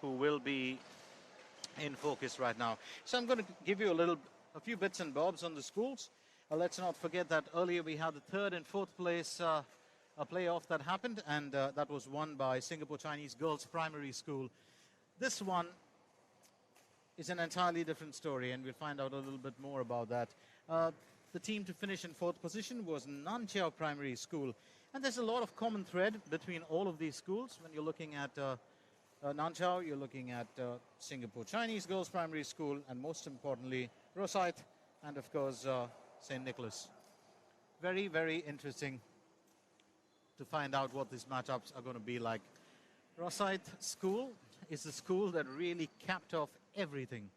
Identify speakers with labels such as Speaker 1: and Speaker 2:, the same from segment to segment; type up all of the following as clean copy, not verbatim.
Speaker 1: who will be in focus right now. So I'm going to give you a few bits and bobs on the schools. Let's not forget that earlier we had the third and fourth place a playoff that happened, and that was won by Singapore Chinese Girls Primary School. This one is an entirely different story, and we'll find out a little bit more about that. The team to finish in fourth position was Nanqiao Primary School, and there's a lot of common thread between all of these schools. When you're looking at Nanqiao, you're looking at Singapore Chinese Girls Primary School, and most importantly, Rosyth, and of course, St. Nicholas. Very, very interesting to find out what these matchups are going to be like. Rosyth School is the school that really capped off everything.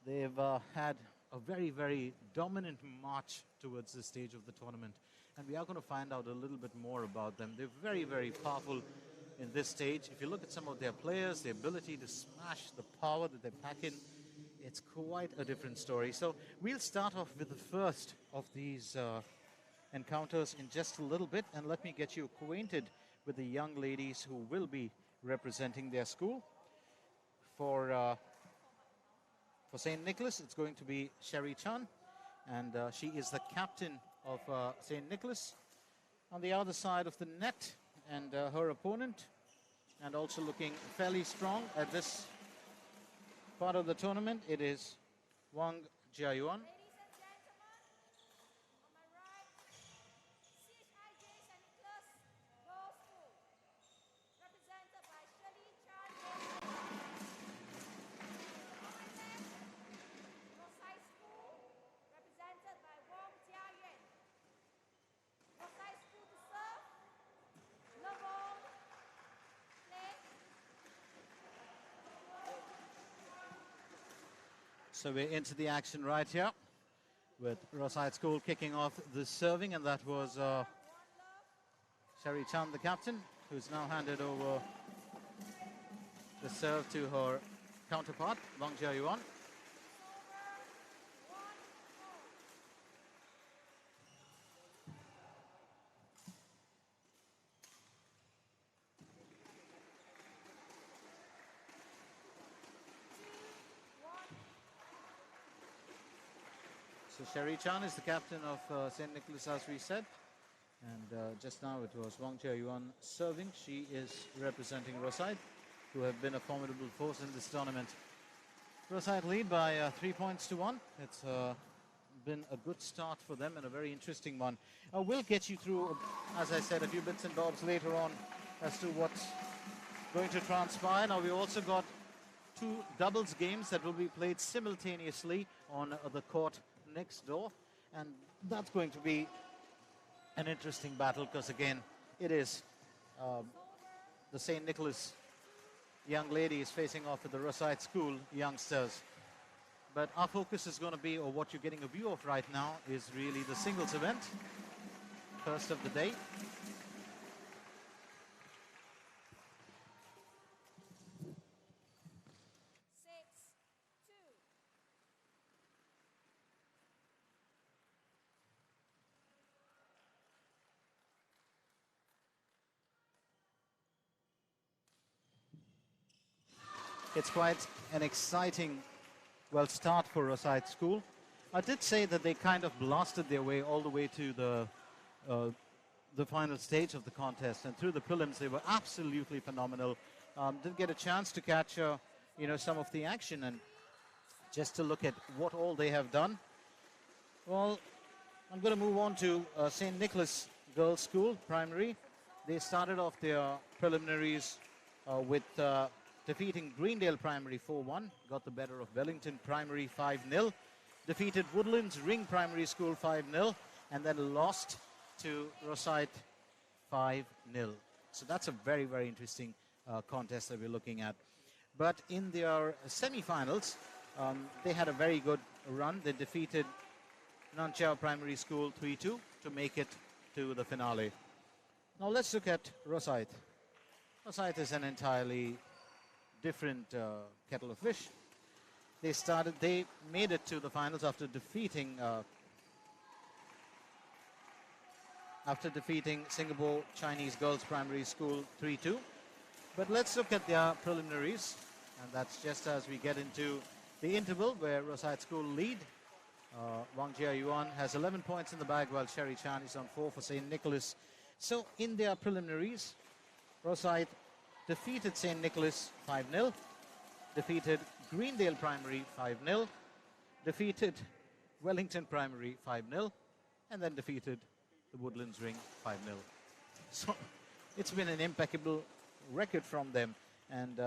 Speaker 1: They've had a very, very dominant march towards the stage of the tournament, and we are going to find out a little bit more about them. They're very, very powerful in this stage. If you look at some of their players, the ability to smash, the power that they pack in, it's quite a different story. So we'll start off with the first of these encounters in just a little bit, and let me get you acquainted with the young ladies who will be representing their school. For St. Nicholas, it's going to be Sherry Chan, and she is the captain of St. Nicholas. On the other side of the net, and her opponent, and also looking fairly strong at this part of the tournament, it is Wang Jiayuan. So we're into the action right here with Rosyth School kicking off the serving, and that was Sherry Chan, the captain, who's now handed over the serve to her counterpart, Wang Jiayuan. So Sherry Chan is the captain of St. Nicholas, as we said. And just now it was Wang Jiayuan serving. She is representing Rosyth, who have been a formidable force in this tournament. Rosyth lead by 3 points to 1. It's been a good start for them and a very interesting one. We'll get you through, as I said, a few bits and bobs later on as to what's going to transpire. Now we've also got 2 doubles games that will be played simultaneously on the court next door, and that's going to be an interesting battle because, again, it is the St. Nicholas young ladies facing off with the Rosyth School youngsters. But our focus is going to be, or what you're getting a view of right now, is really the singles event, first of the day. It's quite an exciting, start for Rosyth School. I did say that they kind of blasted their way all the way to the final stage of the contest, and through the prelims they were absolutely phenomenal. Did get a chance to catch, some of the action, and just to look at what all they have done. Well, I'm going to move on to St. Nicholas Girls School Primary. They started off their preliminaries with defeating Greendale Primary 4-1, got the better of Wellington Primary 5-0, defeated Woodlands Ring Primary School 5-0, and then lost to Rosyth 5-0. So that's a very, very interesting contest that we're looking at. But in their semi-finals, they had a very good run. They defeated Nanqiao Primary School 3-2 to make it to the finale. Now let's look at Rosyth. Rosyth is an entirely different kettle of fish. They made it to the finals after defeating Singapore Chinese Girls Primary School 3-2. But let's look at their preliminaries. And that's just as we get into the interval where Rosyth School lead. Wang Jiayuan has 11 points in the bag, while Sherry Chan is on 4 for St. Nicholas. So in their preliminaries, Rosyth defeated St. Nicholas 5-0, defeated Greendale Primary 5-0, defeated Wellington Primary 5-0, and then defeated the Woodlands Ring 5-0. So it's been an impeccable record from them. And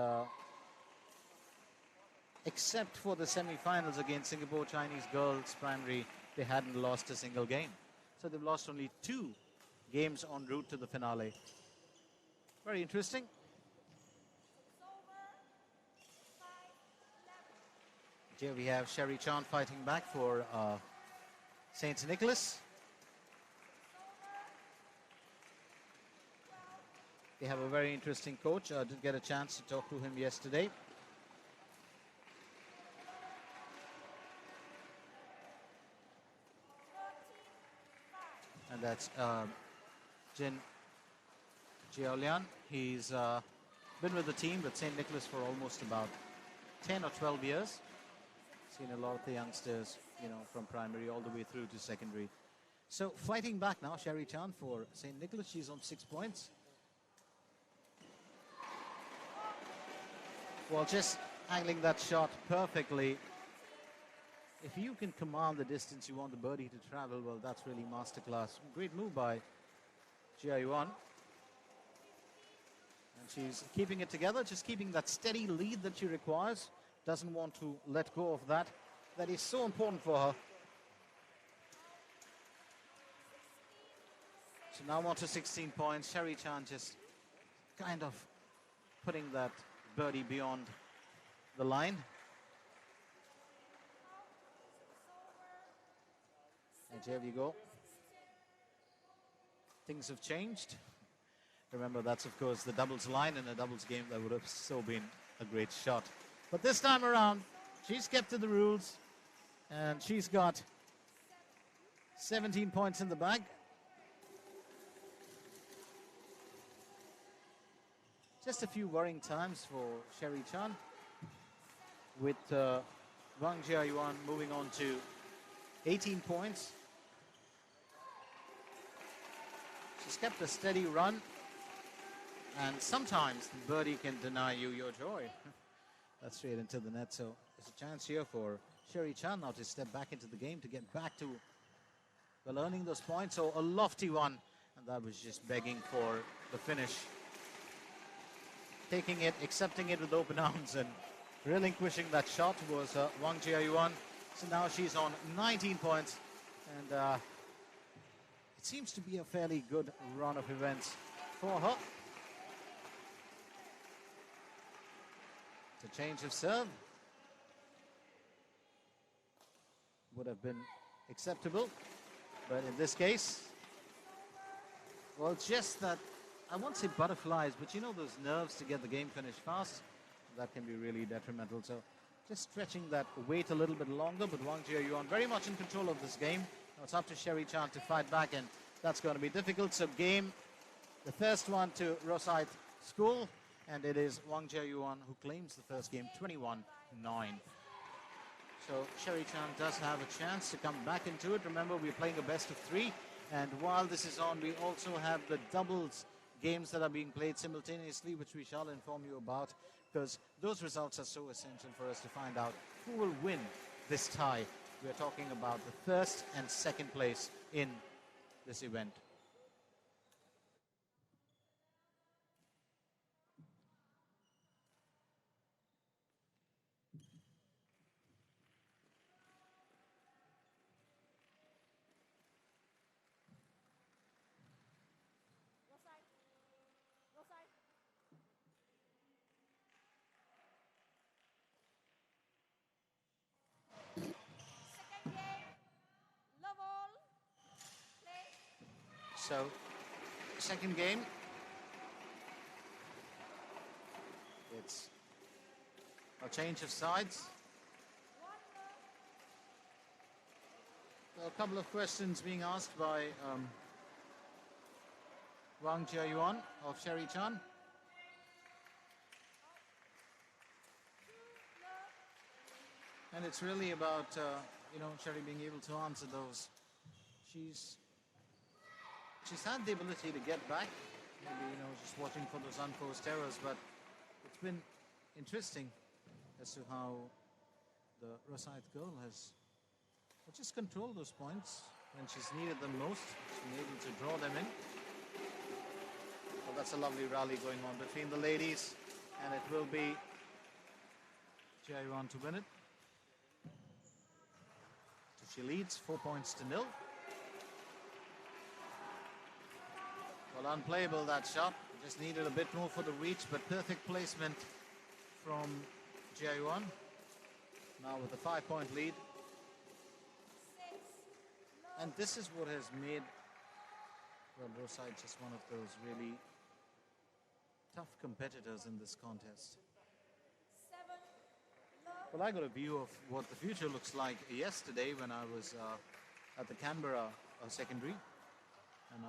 Speaker 1: except for the semi-finals against Singapore Chinese Girls Primary, they hadn't lost a single game. So they've lost only 2 games en route to the finale. Very interesting. Here we have Sherry Chan fighting back for St. Nicholas. They have a very interesting coach. I did get a chance to talk to him yesterday. And that's Jin Jiaolian. He's been with the team with St. Nicholas for almost about 10 or 12 years. Seen a lot of the youngsters, you know, from primary all the way through to secondary. So fighting back now, Sherry Chan for St. Nicholas. She's on 6 points. Well, just angling that shot perfectly. If you can command the distance you want the birdie to travel, well, that's really masterclass. Great move by Jiayuan. And she's keeping it together, just keeping that steady lead that she requires. Doesn't want to let go of that. That is so important for her. So now on to 16 points. Sherry Chan just kind of putting that birdie beyond the line. And here we go. Things have changed. Remember, that's of course the doubles line. In a doubles game, that would have so been a great shot. But this time around, she's kept to the rules, and she's got 17 points in the bag. Just a few worrying times for Sherry Chan, with Wang Jiayuan moving on to 18 points. She's kept a steady run, and sometimes the birdie can deny you your joy. That's straight into the net, so there's a chance here for Sherry Chan now to step back into the game, to get back to, well, earning those points. So a lofty one, and that was just begging for the finish. Taking it, accepting it with open arms, and relinquishing that shot was Wang Jiayuan. So now she's on 19 points, and it seems to be a fairly good run of events for her. A change of serve would have been acceptable, but in this case, well, it's just that, I won't say butterflies, but you know those nerves to get the game finished fast, that can be really detrimental. So just stretching that weight a little bit longer, but Wang Jiayuan very much in control of this game. Now it's up to Sherry Chan to fight back, and that's going to be difficult. So game, the first one to Rosyth School, and it is Wang Jiayuan who claims the first game, 21-9. So Sherry Chan does have a chance to come back into it. Remember, we're playing a best of 3, and while this is on, we also have the doubles games that are being played simultaneously, which we shall inform you about, because those results are so essential for us to find out who will win this tie. We're talking about the first and second place in this event. So, second game, it's a change of sides. So a couple of questions being asked by Wang Jiayuan of Sherry Chan. And it's really about, Sherry being able to answer those. She's had the ability to get back, maybe, just watching for those unforced errors, but it's been interesting as to how the Rosyth girl has just controlled those points when she's needed them most. She's been able to draw them in. Well, that's a lovely rally going on between the ladies, and it will be Chij to win it. So she leads 4 points to 0. Well, unplayable that shot. Just needed a bit more for the reach, but perfect placement from Chij. Now with a 5-point lead. And this is what has made Rosyth just one of those really tough competitors in this contest. Well, I got a view of what the future looks like yesterday when I was at the Canberra secondary, and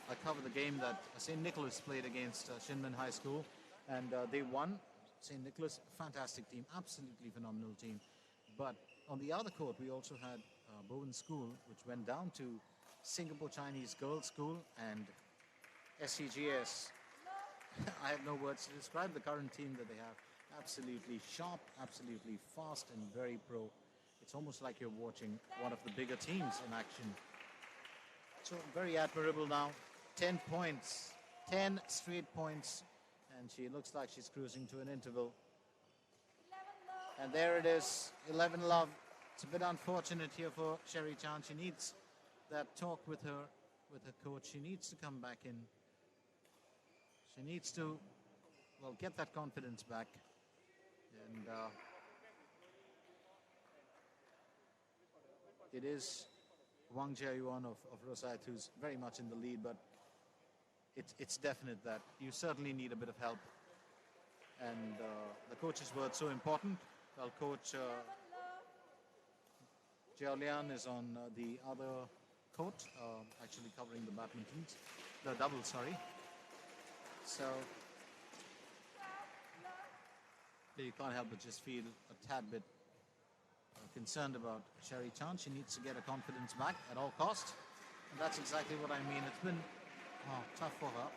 Speaker 1: I covered the game that St. Nicholas played against Shinmen High School, and they won. St. Nicholas, fantastic team, absolutely phenomenal team. But on the other court, we also had Bowen School, which went down to Singapore Chinese Girls School, and SCGS. I have no words to describe the current team that they have. Absolutely sharp, absolutely fast, and very pro. It's almost like you're watching one of the bigger teams in action. So very admirable now. 10 points, 10 straight points, and she looks like she's cruising to an interval. And there it is, 11 love. It's a bit unfortunate here for Sherry Chan. She needs that talk with her coach. She needs to come back in. She needs to, get that confidence back. And it is Wang Jiayuan of Rosyth who's very much in the lead, but it's definite that you certainly need a bit of help. And the coach's word so important. Well, Coach Jiao Lian is on the other court, actually covering the doubles, sorry. So you can't help but just feel a tad bit concerned about Sherry Chan. She needs to get her confidence back at all costs. And that's exactly what I mean. It's been tough for her.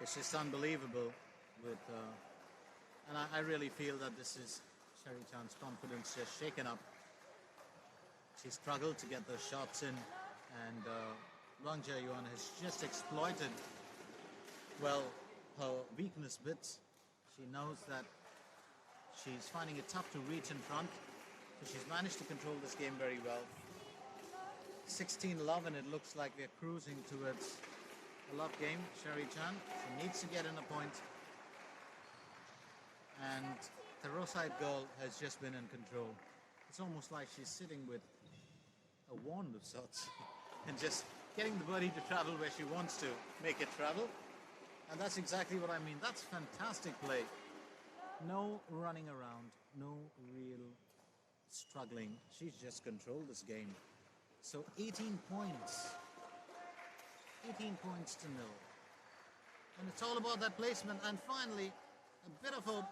Speaker 1: It's just unbelievable with, and I really feel that this is Sherry Chan's confidence just shaken up. She struggled to get those shots in, and Wang Jiayuan has just exploited, her weakness bits. She knows that she's finding it tough to reach in front, so she's managed to control this game very well. 16 love, and it looks like we're cruising towards a love game. Sherry Chan, she needs to get in a point. And the Rosyth girl has just been in control. It's almost like she's sitting with a wand of sorts and just getting the birdie to travel where she wants to make it travel. And that's exactly what I mean. That's fantastic play. No running around, no real struggling. She's just controlled this game. So 18 points. 18 points to 0. And it's all about that placement. And finally, a bit of hope.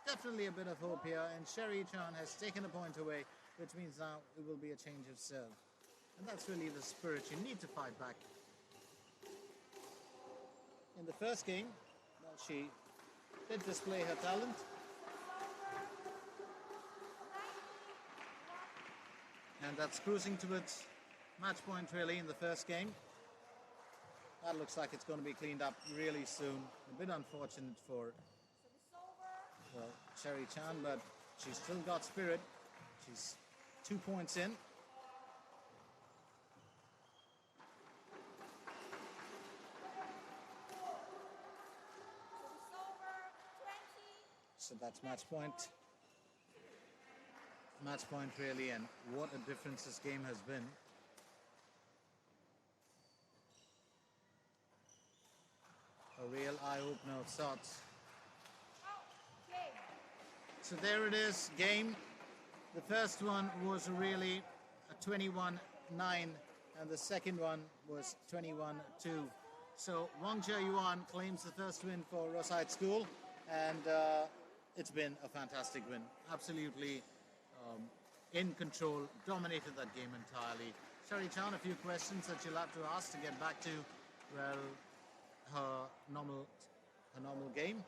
Speaker 1: Definitely a bit of hope here. And Sherry Chan has taken a point away, which means now it will be a change of serve. And that's really the spirit. You need to fight back. In the first game, she did display her talent. And that's cruising towards match point really in the first game. That looks like it's going to be cleaned up really soon. A bit unfortunate for Sherry Chan, but she's still got spirit. She's 2 points in. So that's match point. Match point really, and what a difference this game has been. A real eye-opener of sorts. So there it is, game. The first one was really a 21-9, and the second one was 21-2. So Wang Yuan claims the first win for Rosyth School, and it's been a fantastic win. Absolutely in control, dominated that game entirely. Sherry Chan, a few questions that you'll have to ask to get back to, well, her normal game.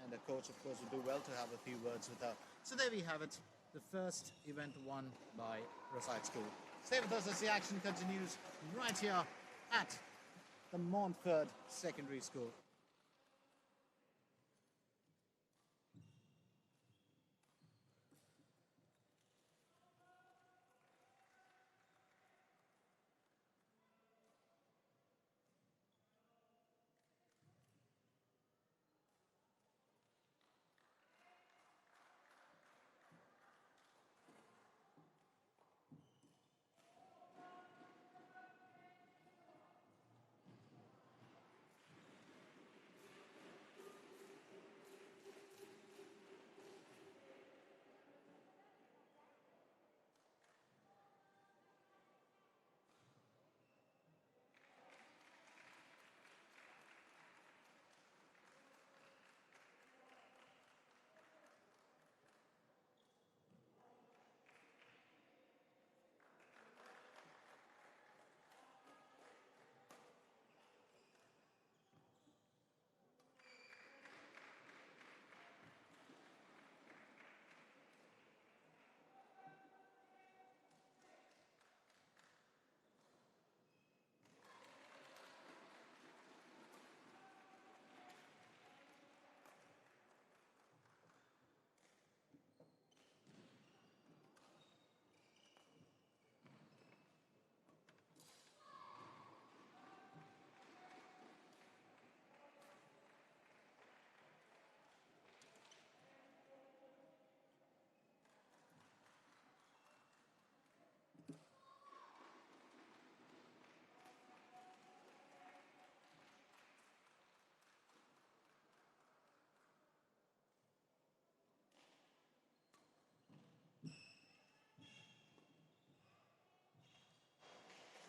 Speaker 1: And the coach, of course, would do well to have a few words with her. So there we have it, the first event won by Rosyth School. Stay with us as the action continues right here at the Montford Secondary School.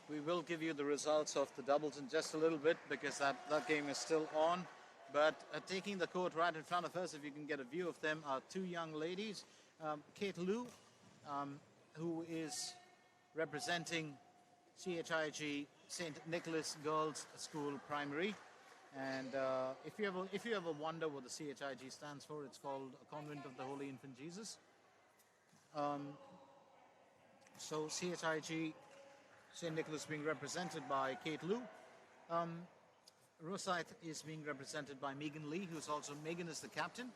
Speaker 1: We will give you the results of the doubles in just a little bit because that game is still on. But taking the court right in front of us, if you can get a view of them, are two young ladies. Kate Liu, who is representing Chij St. Nicholas Girls School Primary. And if you ever wonder what the Chij stands for, it's called a Convent of the Holy Infant Jesus. So Chij St. Nicholas being represented by Kate Liu. Rosyth is being represented by Megan Lee, who's also, Megan is the captain.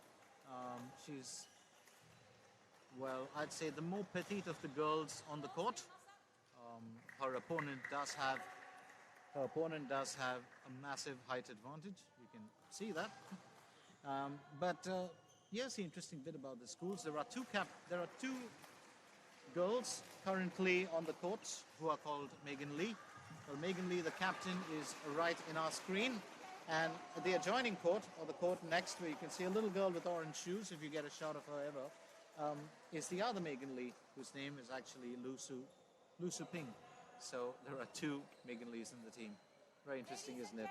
Speaker 1: She's, well, I'd say the more petite of the girls on the court. Her opponent does have a massive height advantage. You can see that. But here's the interesting bit about the schools. There are two girls currently on the courts who are called Megan Lee. Well, Megan Lee, the captain, is right in our screen. And the adjoining court, or the court next, where you can see a little girl with orange shoes, if you get a shot of her ever, is the other Megan Lee, whose name is actually Lu Su Ping. So there are two Megan Lees in the team. Very interesting, isn't it?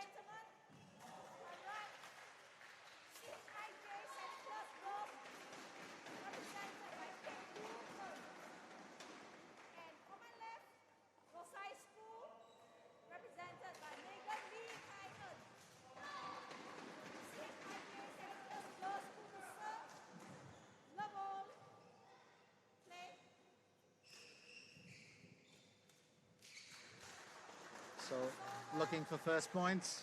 Speaker 1: So looking for first points.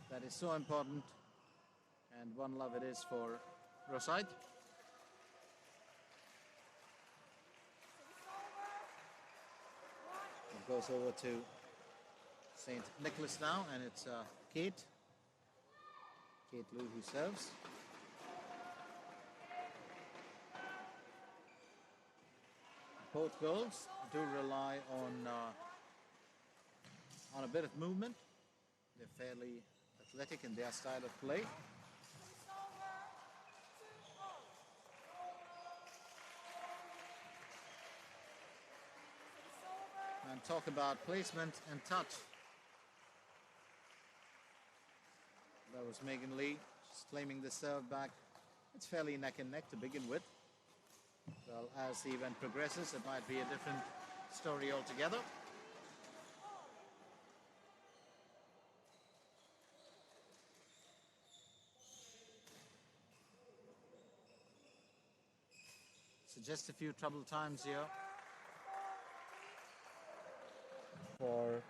Speaker 1: That is so important. And one love it is for Rosyth. It goes over to St. Nicholas now, and it's Kate Liu who serves. Both girls do rely on a bit of movement. They're fairly athletic in their style of play. talk about placement and touch. That was Megan Lee. She's claiming the serve back. It's fairly neck and neck to begin with. Well, as the event progresses, it might be a different story altogether. So just a few trouble times here for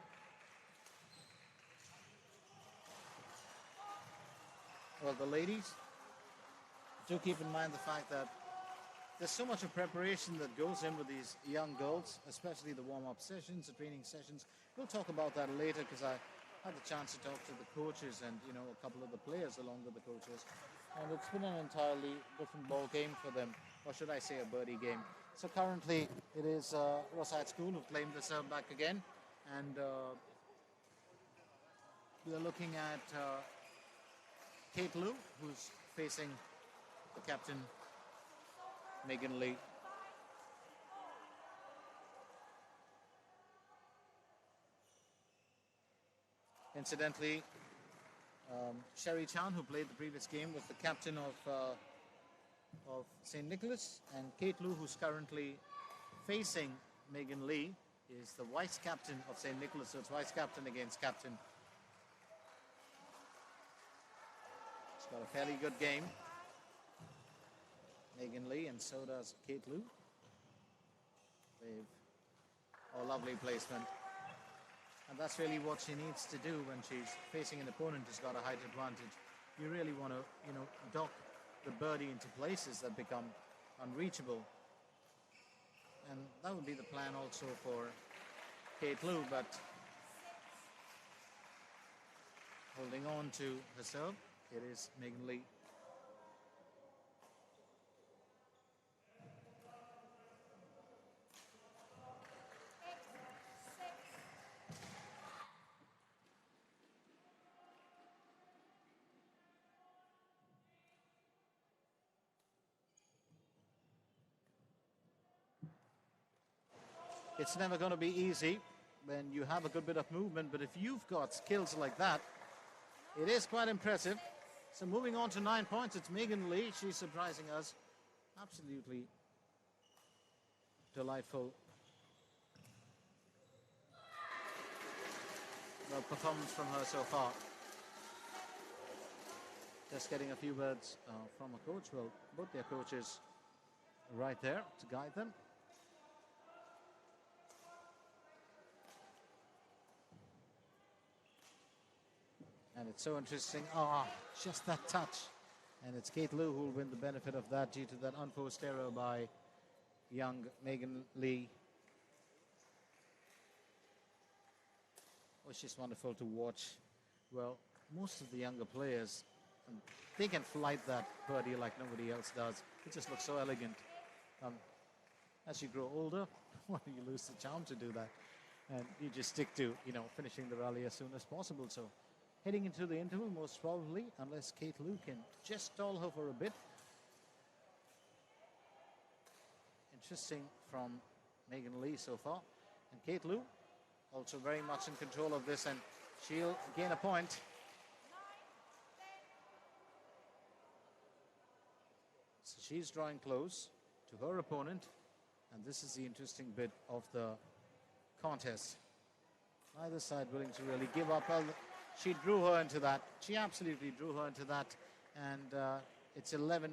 Speaker 1: the ladies. Do keep in mind the fact that there's so much of preparation that goes in with these young girls, especially the warm-up sessions, the training sessions. We'll talk about that later because I had the chance to talk to the coaches and, you know, a couple of the players along with the coaches. And it's been an entirely different ball game for them, or should I say a birdie game. So currently it is Rosyth School who claimed the serve back again. And we're looking at Kate Liu, who's facing the captain, Megan Lee. Incidentally, Sherry Chan, who played the previous game, was the captain of St. Nicholas, and Kate Liu, who's currently facing Megan Lee, is the vice captain of St. Nicholas, so it's vice captain against captain. It's got a fairly good game, Megan Lee, and so does Kate Liu. They've lovely placement. And that's really what she needs to do when she's facing an opponent who's got a height advantage. You really want to, you know, dock the birdie into places that become unreachable. And that would be the plan also for Kate Liu, but holding on to her serve, it is Megan Lee. It's never going to be easy when you have a good bit of movement, but if you've got skills like that, it is quite impressive. So moving on to 9 points, it's Megan Lee. She's surprising us. Absolutely delightful. Well, performance from her so far. Just getting a few words from a coach. Well, both their coaches right there to guide them. And it's so interesting. Just that touch. And it's Kate Liu who will win the benefit of that due to that unforced error by young Megan Lee. It's just wonderful to watch. Well, most of the younger players, they can flight that birdie like nobody else does. It just looks so elegant. As you grow older, well, you lose the charm to do that. And you just stick to, you know, finishing the rally as soon as possible. So heading into the interval, most probably, unless Kate Liu can just stall her for a bit. Interesting from Megan Lee so far. And Kate Liu also very much in control of this, and she'll gain a point. So she's drawing close to her opponent, and this is the interesting bit of the contest. Neither side willing to really give up. Well, she drew her into that. She absolutely drew her into that. And it's 11-9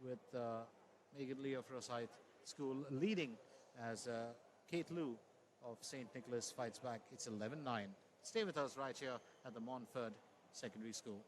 Speaker 1: with Megan Lee of Rosyth School leading as Kate Liu of St. Nicholas fights back. It's 11-9. Stay with us right here at the Montfort Secondary School.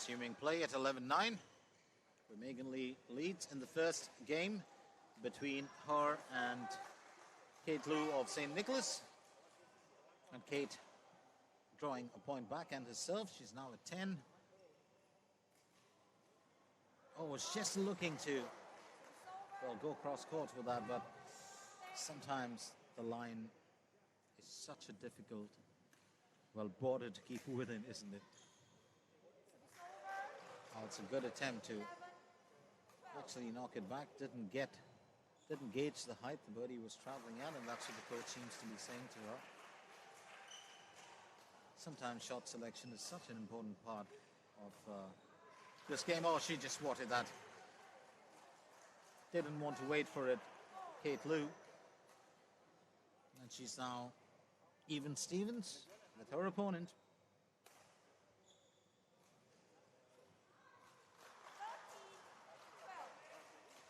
Speaker 1: Resuming play at 11-9. Where Megan Lee leads in the first game between her and Kate Lou of St. Nicholas. And Kate drawing a point back and her serve. She's now at 10. Oh, it's just looking to, well, go cross court with that, but sometimes the line is such a difficult, well, border to keep within, isn't it? Oh, it's a good attempt to actually knock it back. Didn't gauge the height the birdie was traveling at, and that's what the coach seems to be saying to her. Sometimes shot selection is such an important part of this game. Oh, she just swatted that. Didn't want to wait for it, Kate Lou. And she's now even Stevens with her opponent.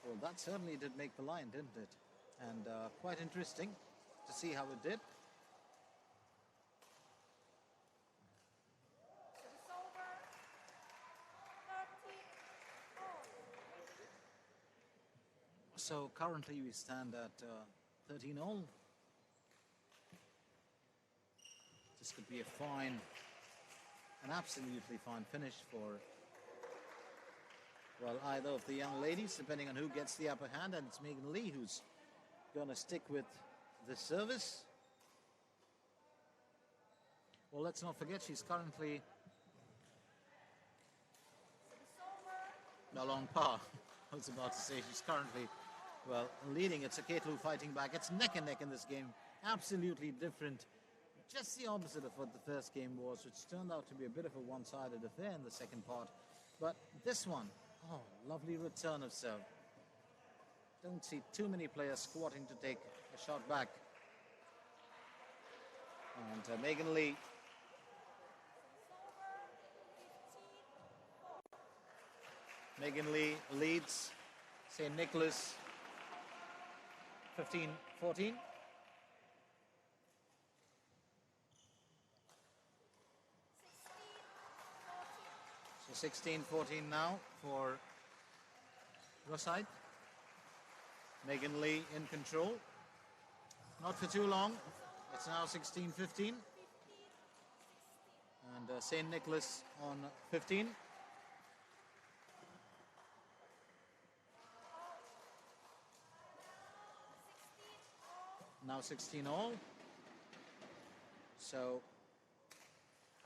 Speaker 1: Well, that certainly did make the line, didn't it? And quite interesting to see how it did. So currently we stand at 13-all. This could be a fine, an absolutely fine finish for, well, either of the young ladies, depending on who gets the upper hand, and it's Megan Lee who's going to stick with the service. Well, let's not forget she's currently well on par. I was about to say she's currently, well, leading. It's a Kate Lou fighting back. It's neck and neck in this game. Absolutely different. Just the opposite of what the first game was, which turned out to be a bit of a one-sided affair in the second part. But this one, oh, lovely return of serve. Don't see too many players squatting to take a shot back. And Megan Lee. Megan Lee leads St. Nicholas 15-14. So 16-14 now for Rosyth. Megan Lee in control. Not for too long. It's now 16-15. And St. Nicholas on 15. Now 16-all. So,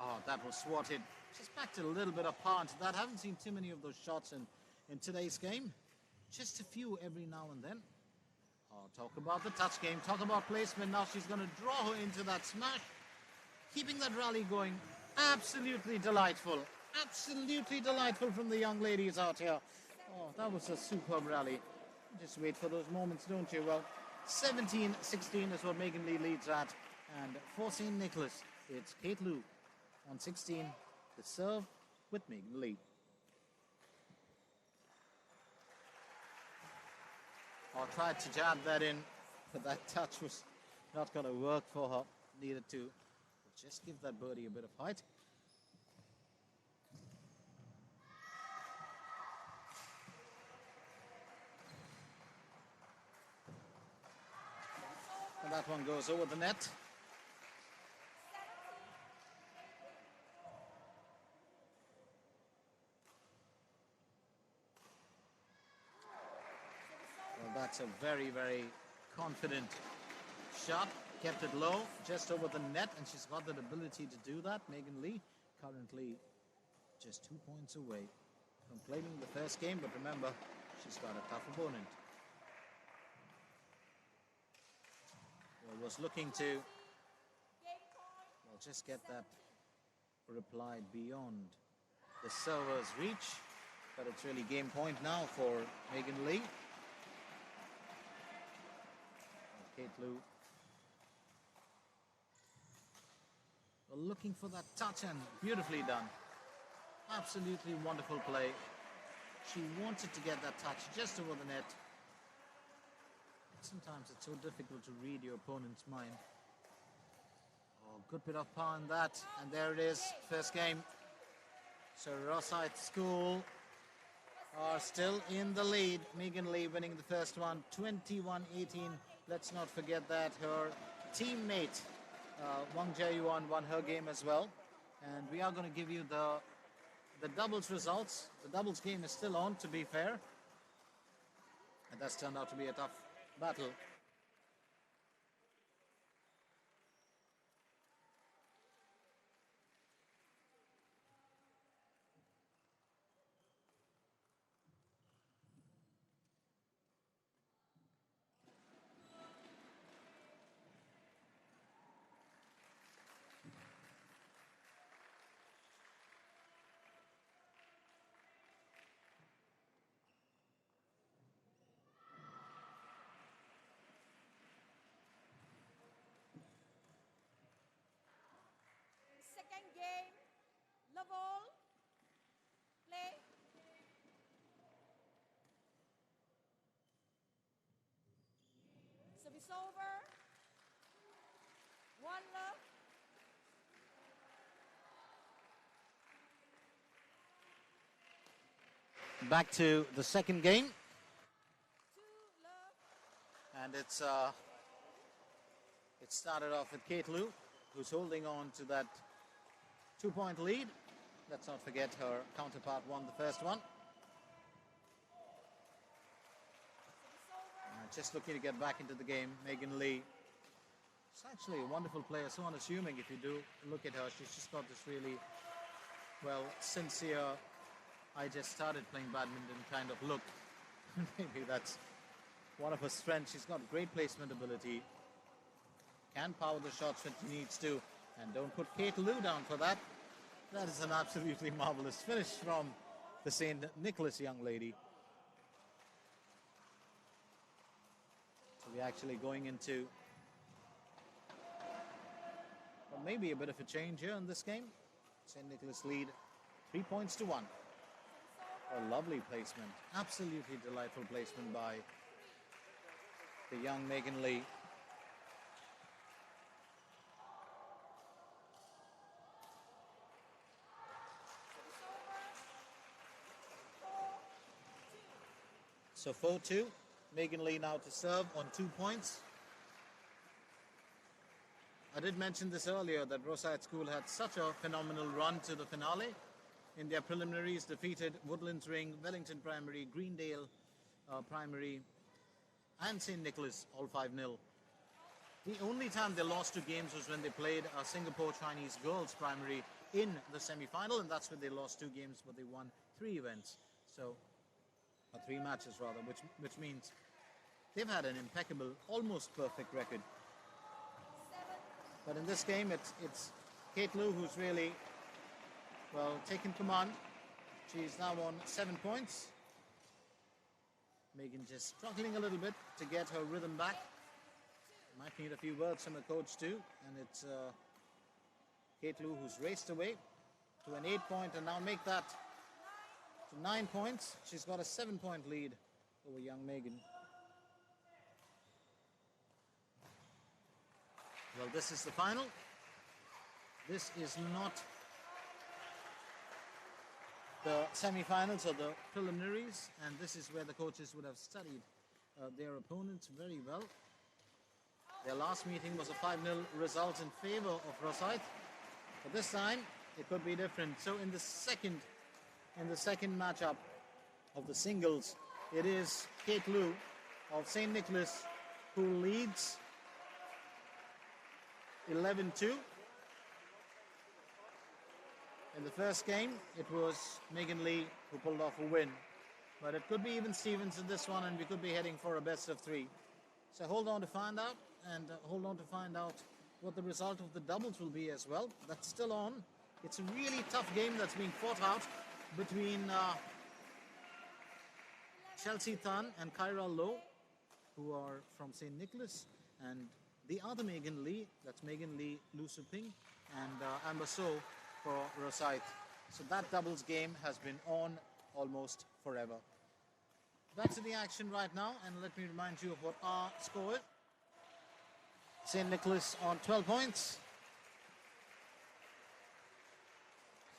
Speaker 1: oh, that was swatted. Just back to a little bit of par into that. Haven't seen too many of those shots in today's game. Just a few every now and then. Oh, talk about the touch game. Talk about placement. Now she's going to draw her into that smash. Keeping that rally going. Absolutely delightful. Absolutely delightful from the young ladies out here. Oh, that was a superb rally. Just wait for those moments, don't you? Well, 17-16 is what Megan Lee leads at. And for St. Nicholas, it's Kate Lou on 16. The serve with Megan Lee. I tried to jab that in, but that touch was not going to work for her. Needed to just give that birdie a bit of height. And that one goes over the net. Well, that's a very, very confident shot. Kept it low, just over the net, and she's got that ability to do that. Megan Lee currently just 2 points away from claiming the first game, but remember, she's got a tough opponent. Well, was looking to, well, just get that reply beyond the server's reach, but it's really game point now for Megan Lee. Kate Lou. Well, looking for that touch, and beautifully done. Absolutely wonderful play. She wanted to get that touch just over the net. Sometimes it's so difficult to read your opponent's mind. Oh, good bit of power in that. And there it is, first game. So Rosyth School are still in the lead. Megan Lee winning the first one, 21-18. Let's not forget that her teammate Wang Jiayuan won her game as well. And we are going to give you the doubles results. The doubles game is still on, to be fair. And that's turned out to be a tough battle.
Speaker 2: Second game, level, play. Service over. 1-love.
Speaker 1: Back to the second game.
Speaker 2: 2-love.
Speaker 1: And it started off with Kate Liu, who's holding on to that 2-point lead. Let's not forget her counterpart won the first one. Just looking to get back into the game, Megan Lee. She's actually a wonderful player, so unassuming if you do look at her. She's just got this really, well, sincere, I just started playing badminton kind of look. Maybe that's one of her strengths. She's got great placement ability. Can power the shots when she needs to. And don't put Kate Liu down for that. That is an absolutely marvelous finish from the St. Nicholas young lady. So we're actually going into well, maybe a bit of a change here in this game. St. Nicholas lead 3 points to 1. A lovely placement. Absolutely delightful placement by the young Megan Lee. So 4-2. Megan Lee now to serve on 2 points. I did mention this earlier that Rosyth School had such a phenomenal run to the finale. In their preliminaries, defeated Woodlands Ring, Wellington Primary, Greendale Primary, and St. Nicholas, all 5-0. The only time they lost 2 games was when they played Singapore Chinese Girls Primary in the semi-final, and that's when they lost 2 games, but they won 3 events. So, 3 matches rather, which means they've had an impeccable, almost perfect record. But in this game, it's Kate Liu who's really, well, taken command. She's now on 7 points. Megan just struggling a little bit to get her rhythm back. Might need a few words from the coach too. And it's Kate Liu who's raced away to an 8-point and now make that to 9 points. She's got a 7-point lead over young Megan. Well, this is the final. This is not the semi-finals or the preliminaries, and this is where the coaches would have studied their opponents very well. Their last meeting was a 5-0 result in favor of Rosyth, but this time it could be different. So in the second matchup of the singles, it is Kate Liu of St. Nicholas who leads 11-2. In the first game, it was Megan Lee who pulled off a win. But it could be even Stevens in this one, and we could be heading for a best of 3. So hold on to find out, and hold on to find out what the result of the doubles will be as well. That's still on. It's a really tough game that's being fought out between Chelsea Tan and Kyra Lowe, who are from St. Nicholas, and the other Megan Lee, that's Megan Lee Lu Suping, and Amber So for Rosyth. So that doubles game has been on almost forever. Back to the action right now, and let me remind you of what our score is. St. Nicholas on 12 points.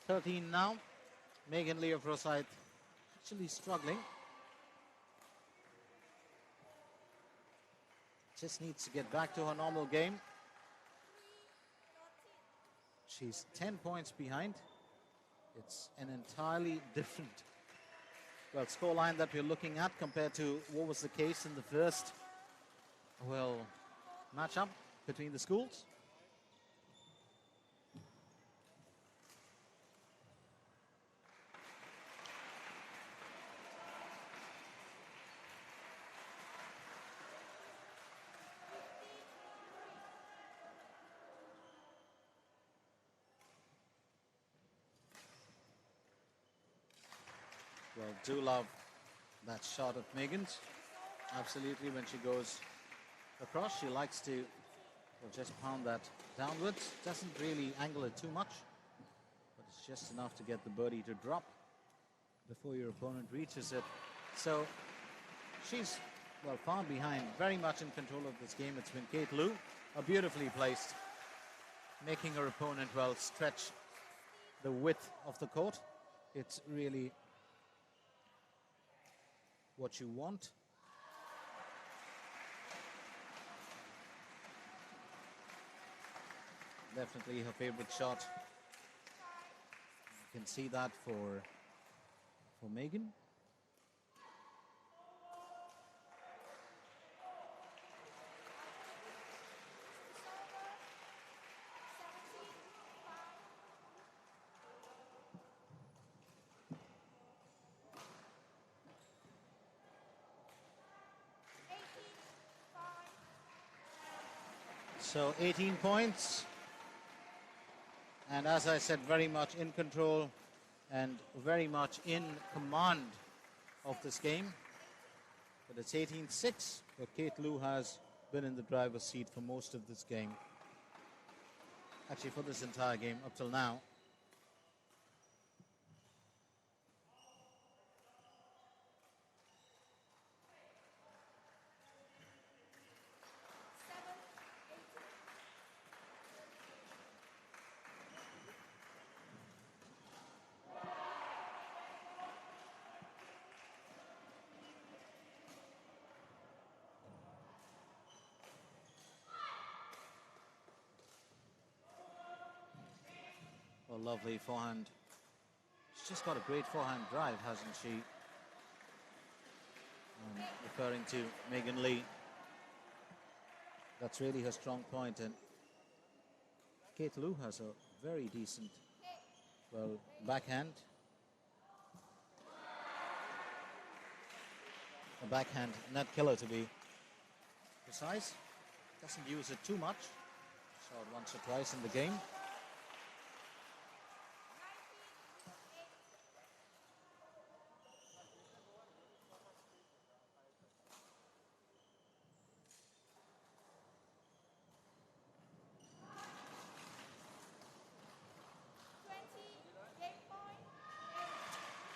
Speaker 1: 13 now. Megan Lee of Rosyth actually struggling. Just needs to get back to her normal game. She's 10 points behind. It's an entirely different, well, scoreline that we're looking at compared to what was the case in the first, well, matchup between the schools. Well, do love that shot of Megan's. Absolutely, when she goes across, she likes to, well, just pound that downwards. Doesn't really angle it too much, but it's just enough to get the birdie to drop before your opponent reaches it. So she's, well, far behind, very much in control of this game. It's been Kate Lou, beautifully placed, making her opponent, well, stretch the width of the court. It's really what you want. Definitely her favorite shot. You can see that for Megan. So 18 points. And as I said, very much in control and very much in command of this game. But it's 18-6, but Kate Lou has been in the driver's seat for most of this game. Actually, for this entire game up till now. Well, lovely forehand. She's just got a great forehand drive, hasn't she? Referring to Megan Lee. That's really her strong point, and Kate Lou has a very decent, well, backhand. A backhand net killer, to be precise. Doesn't use it too much. Saw it once or twice in the game.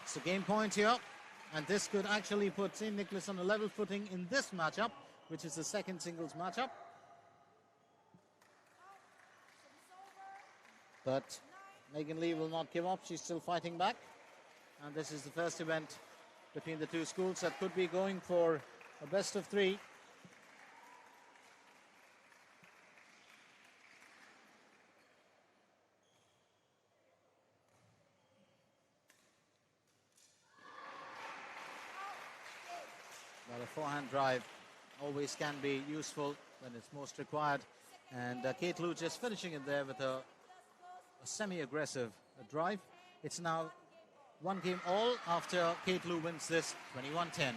Speaker 1: It's a game point here, and this could actually put St. Nicholas on a level footing in this matchup, which is the second singles matchup. But Megan Lee will not give up. She's still fighting back. And this is the first event between the two schools that could be going for a best of three. Well, a forehand drive always can be useful when it's most required. And Kate Lou just finishing it there with a semi-aggressive drive. It's now one game all after Kate Lou wins this 21-10.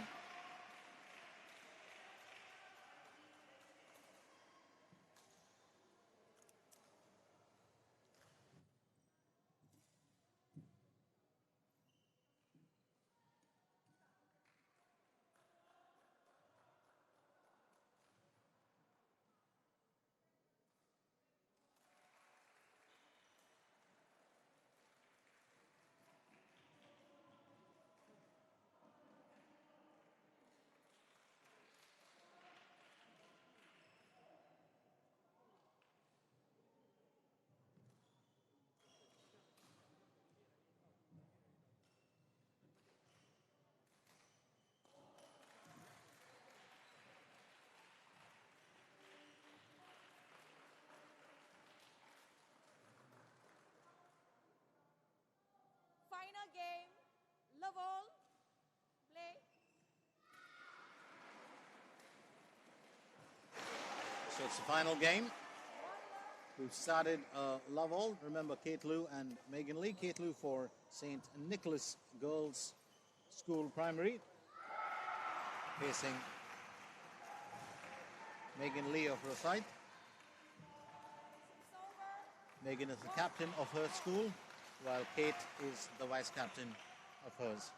Speaker 2: love all, play.
Speaker 1: So it's the final game. We've started Love All. Remember Kate Lou and Megan Lee. Kate Lou for St. Nicholas Girls School Primary, facing Megan Lee of Rosyth. Megan is the captain of her school, while Kate is the vice captain of hers.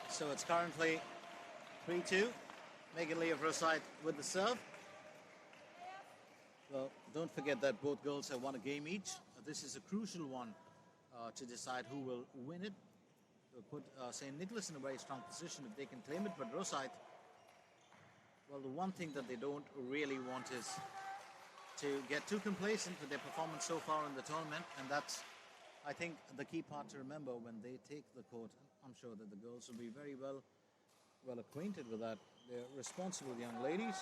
Speaker 1: So it's currently 3-2. Megan Lee of Rosyth with the serve. Well, don't forget that both girls have won a game each. This is a crucial one to decide who will win it. It'll put St. Nicholas in a very strong position if they can claim it. But Rosyth, well, the one thing that they don't really want is to get too complacent with their performance so far in the tournament. And that's, I think, the key part to remember when they take the court. I'm sure that the girls will be very well acquainted with that. They're responsible young ladies.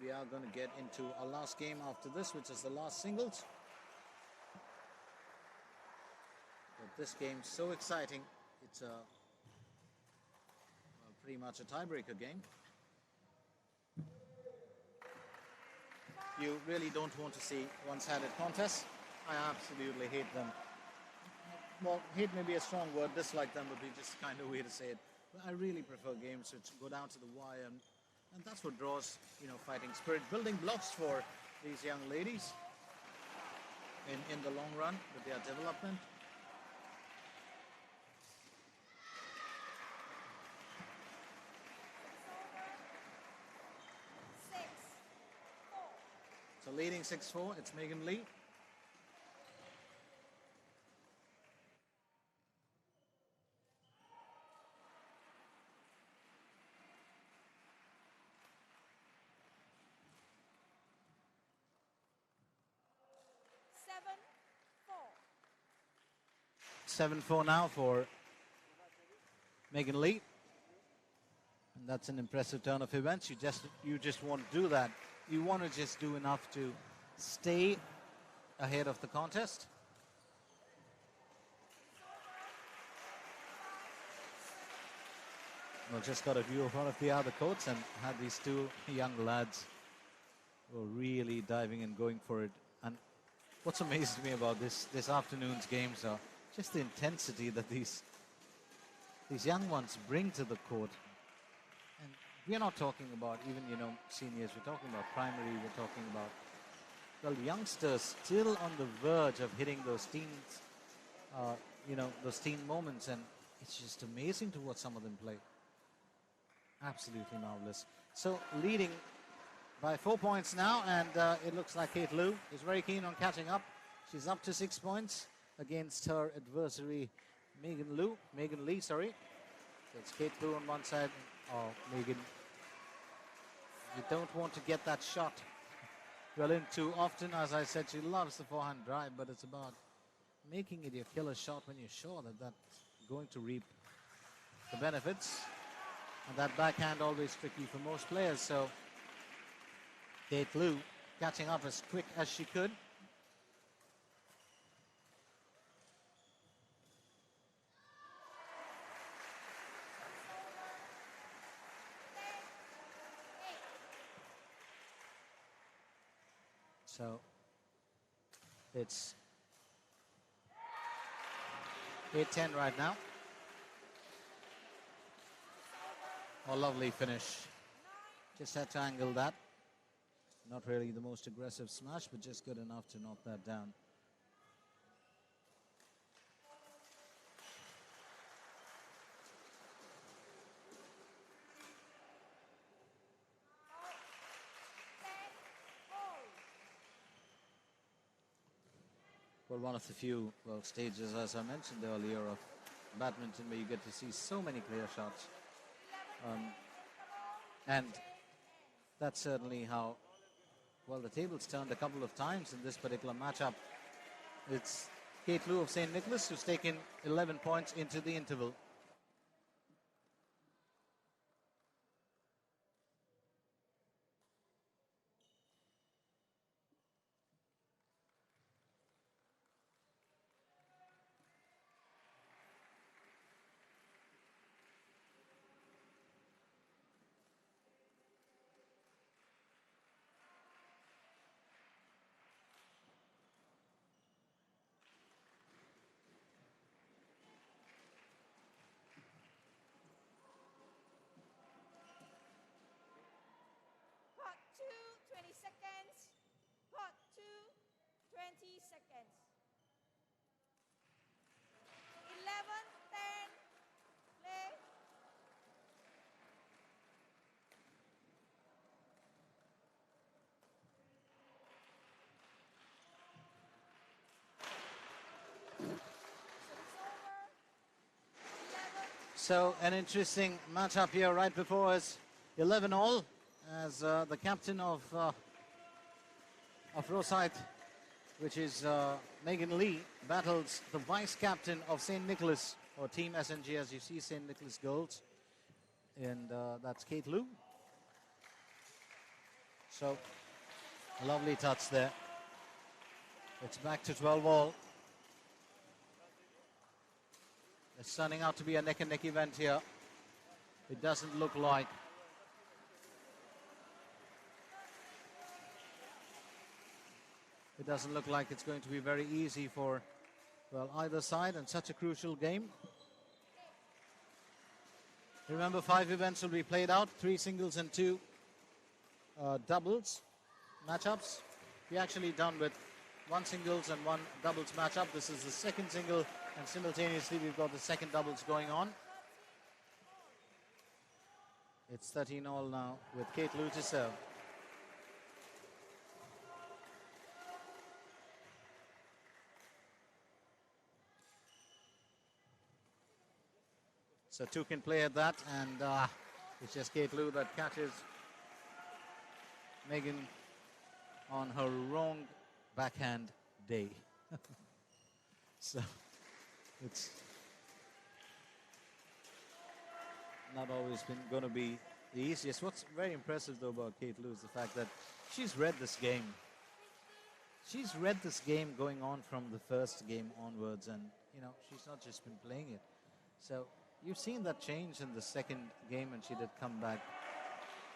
Speaker 1: We are going to get into our last game after this, which is the last singles. But this game's so exciting. It's pretty much a tiebreaker game. You really don't want to see one-sided contests. I absolutely hate them. Well, hate may be a strong word. Dislike them would be just kind of way to say it. But I really prefer games which go down to the wire, and that's what draws, fighting spirit, building blocks for these young ladies in the long run with their development. So leading 6-4, it's Megan Lee.
Speaker 2: Seven,
Speaker 1: 7-4 now for Megan Lee. And that's an impressive turn of events. You just want to do that. You want to just do enough to stay ahead of the contest. Well, just got a view of one of the other courts and had these two young lads who were really diving and going for it. And what's amazed me about this afternoon's games are just the intensity that these young ones bring to the court. And we're not talking about even, seniors. We're talking about primary. We're talking about, well, youngsters still on the verge of hitting those teens, those teen moments. And it's just amazing to watch some of them play. Absolutely marvelous. So leading by 4 points now, and it looks like Kate Lou is very keen on catching up. She's up to 6 points against her adversary, Megan Lee. So it's Kate Lou on one side. Oh, Megan, you don't want to get that shot well in too often. As I said, she loves the forehand drive, but it's about making it your killer shot when you're sure that that's going to reap the benefits. And that backhand always tricky for most players. So Kate Lou catching up as quick as she could. So it's 8-10 right now. Oh, lovely finish. Just had to angle that. Not really the most aggressive smash, but just good enough to knock that down. Well, one of the few stages, as I mentioned earlier, of badminton where you get to see so many clear shots. And that's certainly how, well, the table's turned a couple of times in this particular matchup. It's Kate Liu of St. Nicholas who's taken 11 points into the interval.
Speaker 2: Pot 2, 20 seconds. Pot 2, 20 seconds. 11, 10, play.
Speaker 1: So an interesting matchup here right before us, 11 all, as the captain of Rosyth, which is Megan Lee, battles the vice captain of St. Nicholas, or Team SNG, as you see, St. Nicholas Girls, and that's Kate Liu. So a lovely touch there. It's back to 12 all. It's turning out to be a neck-and-neck event here. It doesn't look like. It doesn't look like it's going to be very easy for, well, either side, and such a crucial game. Remember, 5 events will be played out, 3 singles and 2 doubles matchups. We're actually done with 1 singles and 1 doubles matchup. This is the second single, and simultaneously we've got the second doubles going on. It's 13 all now with Kate Liu to serve. So 2 can play at that, and it's just Kate Liu that catches Megan on her wrong backhand day. So it's not always been going to be the easiest. What's very impressive though about Kate Liu is the fact that she's read this game. She's read this game going on from the first game onwards, and you know, she's not just been playing it. So you've seen that change in the second game, and she did come back.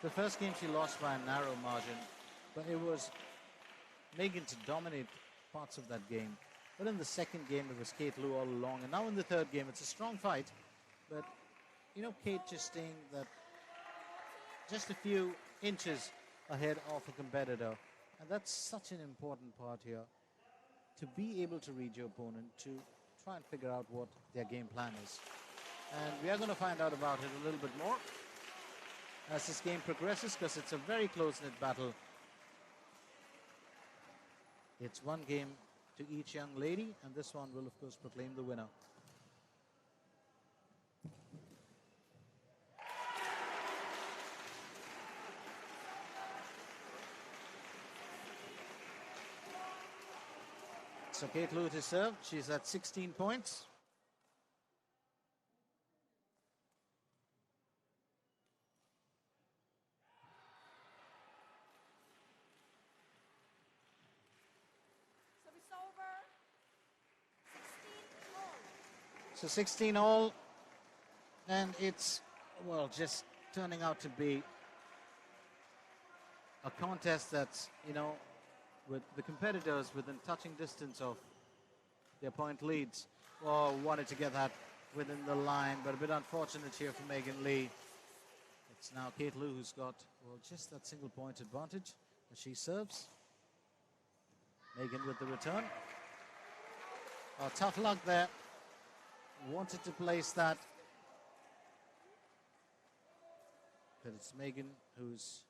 Speaker 1: The first game she lost by a narrow margin, but it was Megan to dominate parts of that game. But in the second game, it was Kate Liu all along. And now in the third game, it's a strong fight. But, you know, Kate just staying that just a few inches ahead of a competitor. And that's such an important part here. To be able to read your opponent, to try and figure out what their game plan is. And we are going to find out about it a little bit more as this game progresses, because it's a very close-knit battle. It's 1 game to each young lady, and this one will, of course, proclaim the winner. So Kate Liu to serve. She's at 16 points. So 16 all, and it's, well, just turning out to be a contest that's, you know, with the competitors within touching distance of their point leads. Oh, wanted to get that within the line, but a bit unfortunate here for Megan Lee. It's now Kate Liu who's got, well, just that single point advantage, She serves. Megan with the return. Oh, tough luck there. Wanted to place that. But it's Megan who's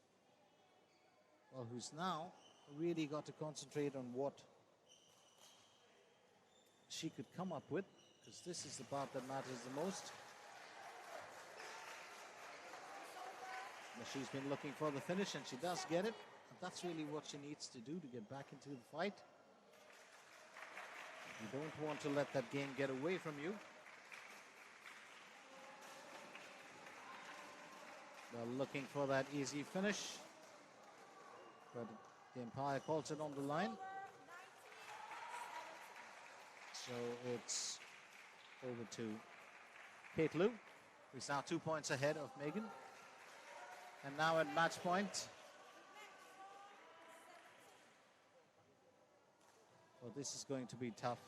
Speaker 1: now really got to concentrate on what she could come up with, because this is the part that matters the most. But she's been looking for the finish, and she does get it. And that's really what she needs to do to get back into the fight. You don't want to let that game get away from you. They're looking for that easy finish, but the umpire calls it on the line. So it's over to Kate Lou, who's now 2 points ahead of Megan. And now at match point. Well, this is going to be tough.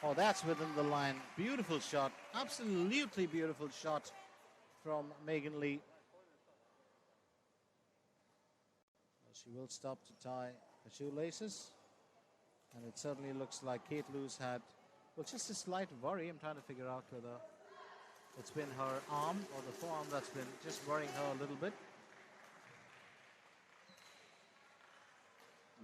Speaker 1: Oh, that's within the line. Beautiful shot. Absolutely beautiful shot from Megan Lee. She will stop to tie her shoelaces. And it certainly looks like Kate Lou's had, well, just a slight worry. I'm trying to figure out whether it's been her arm or the forearm that's been just worrying her a little bit.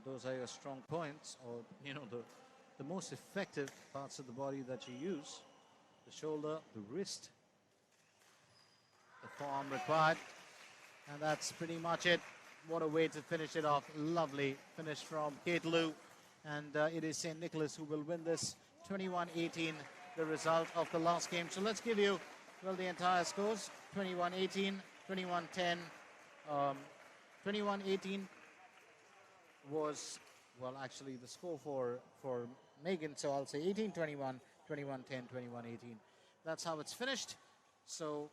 Speaker 1: Those are your strong points, or, you know, the most effective parts of the body that you use. The shoulder, the wrist, the forearm required. And that's pretty much it. What a way to finish it off. Lovely finish from Kate Lou. And it is St. Nicholas who will win this 21-18, the result of the last game. So let's give you, well, the entire scores. 21-18, 21-10. 21-18 was, well, actually the score for Megan. So I'll say 18-21, 21-10, 21-18. That's how it's finished. So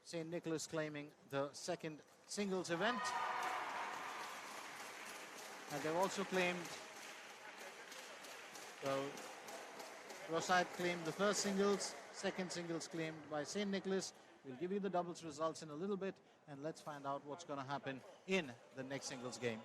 Speaker 1: St. Nicholas claiming the second singles event. And they've also claimed, well, Rosyth claimed the first singles, second singles claimed by St. Nicholas. We'll give you the doubles results in a little bit, and let's find out what's going to happen in the next singles game.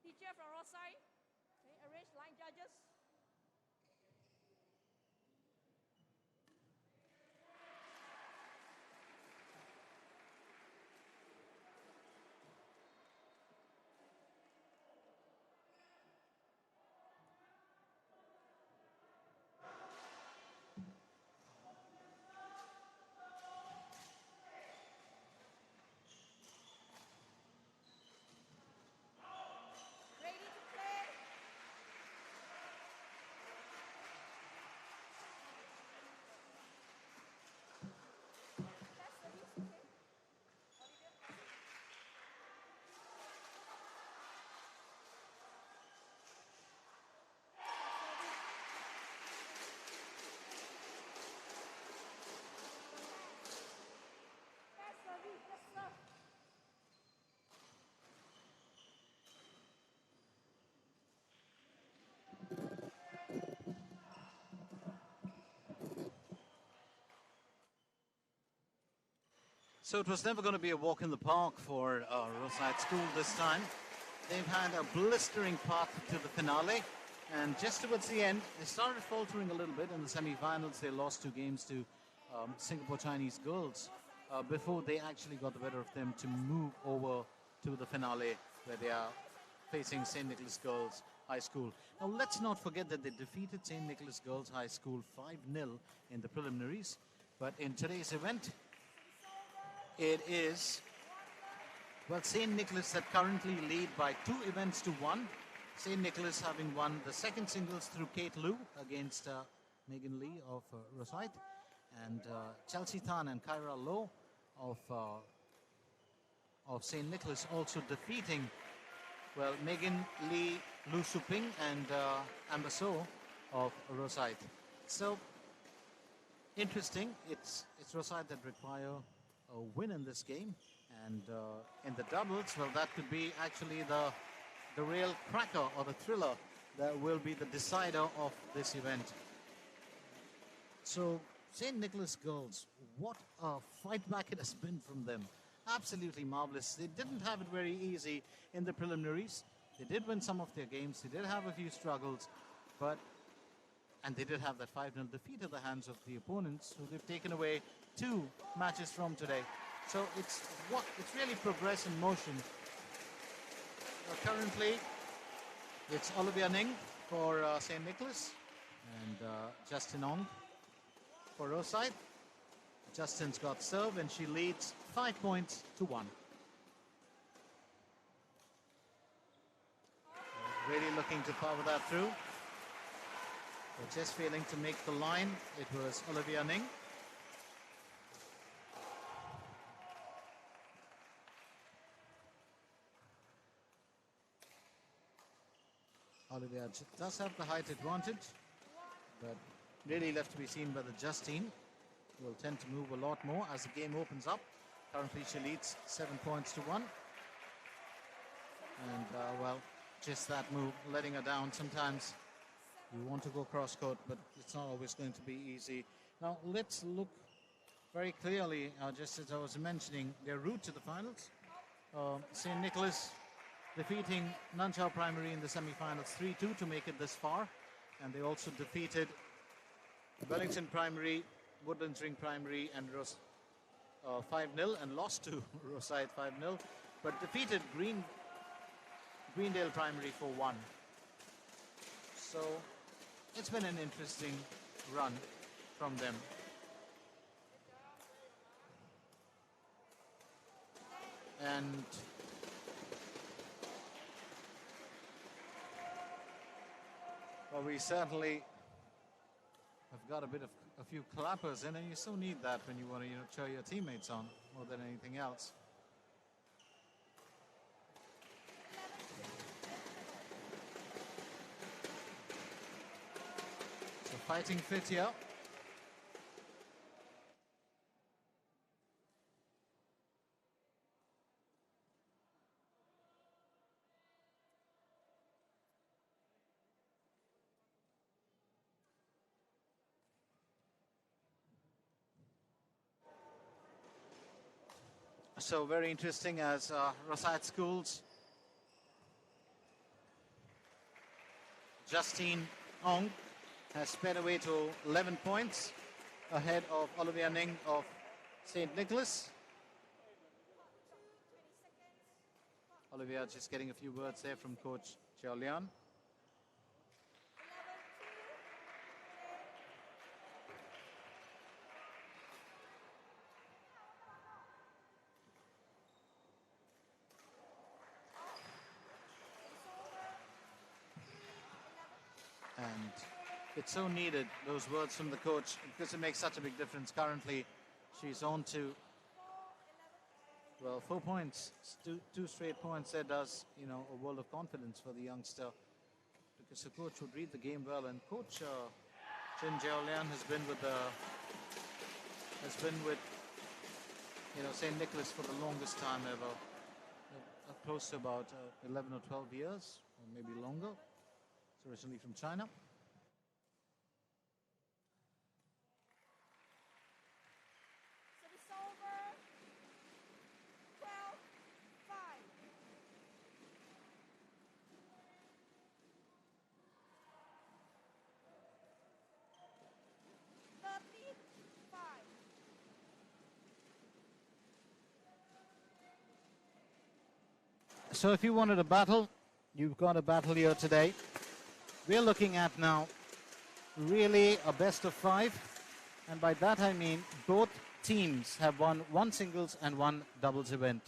Speaker 2: Teacher from Rosyth, arrange line judges. Ready to play.
Speaker 1: So it was never going to be a walk in the park for Rosyth School this time. They've had a blistering path to the finale, and just towards the end, they started faltering a little bit. In the semi-finals, they lost 2 games to Singapore Chinese girls before they actually got the better of them to move over to the finale, where they are facing St. Nicholas Girls High School. Now, let's not forget that they defeated St. Nicholas Girls High School 5-0 in the preliminaries, but in today's event, it is, well, St. Nicholas that currently lead by 2 events to 1. St. Nicholas having won the second singles through Kate Liu against Megan Lee of Rosyth, and Chelsea Tan and Kyra Low of St. Nicholas also defeating, well, Megan Lee, Lu Suping and Amber So of Rosyth. So interesting. It's Rosyth that require a win in this game, and in the doubles, well, that could be actually the real cracker or the thriller that will be the decider of this event. So St. Nicholas girls, what a fight back it has been from them. Absolutely marvelous. They didn't have it very easy in the preliminaries. They did win some of their games. They did have a few struggles, and they did have that 5-0 defeat at the hands of the opponents, who they've taken away 2 matches from today. So it's really progress in motion. Currently, it's Olivia Ning for St. Nicholas and Justin Ong for Rosyth. Justin's got serve and she leads 5 points to 1. Really looking to power that through. But just failing to make the line. It was Olivia Ning. Olivia does have the height advantage, but really left to be seen by the Justine, who will tend to move a lot more as the game opens up. Currently she leads 7 points to 1. And well, just that move, letting her down. Sometimes you want to go cross court, but it's not always going to be easy. Now let's look very clearly, just as I was mentioning, their route to the finals. St. Nicholas defeating Nanchao Primary in the semi-finals 3-2 to make it this far. And they also defeated Wellington Primary, Woodlands Ring Primary and 5-0 and lost to Rosyth 5-0, but defeated Greendale Primary for 1. So it's been an interesting run from them. And well, we certainly have got a few clappers in, and you so need that when you want to, cheer your teammates on more than anything else. So fighting fit here. So very interesting as Rosyth Schools. Justine Ong has sped away to 11 points ahead of Olivia Ning of St. Nicholas. Olivia just getting a few words there from Coach Jiao Lian. And it's so needed, those words from the coach, because it makes such a big difference. Currently, she's on to, well, 4 points, two straight points. That does, a world of confidence for the youngster, because the coach would read the game well. And Coach Chin Jiao Lian has been with St. Nicholas for the longest time ever, close to about 11 or 12 years, or maybe longer. Originally from China.
Speaker 2: Service over.
Speaker 1: So if you wanted a battle, you've got a battle here today. We're looking at now really a best of 5. And by that I mean both teams have won one singles and one doubles event.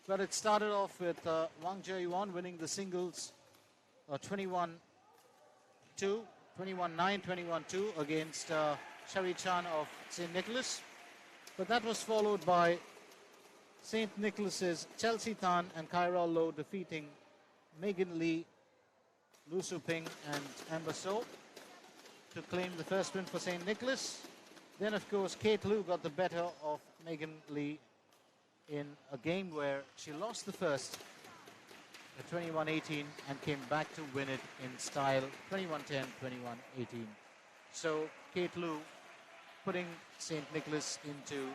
Speaker 1: But it started off with Wang Jiayuan winning the singles 21-2, 21-9, 21-2 against Sherry Chan of St. Nicholas. But that was followed by St. Nicholas's Chelsea Tan and Kyra Low defeating Megan Lee, Lu Su Ping and Amber So to claim the first win for St. Nicholas. Then, of course, Kate Lu got the better of Megan Lee in a game where she lost the first at 21-18 and came back to win it in style 21-10, 21-18. So Kate Lu putting St. Nicholas into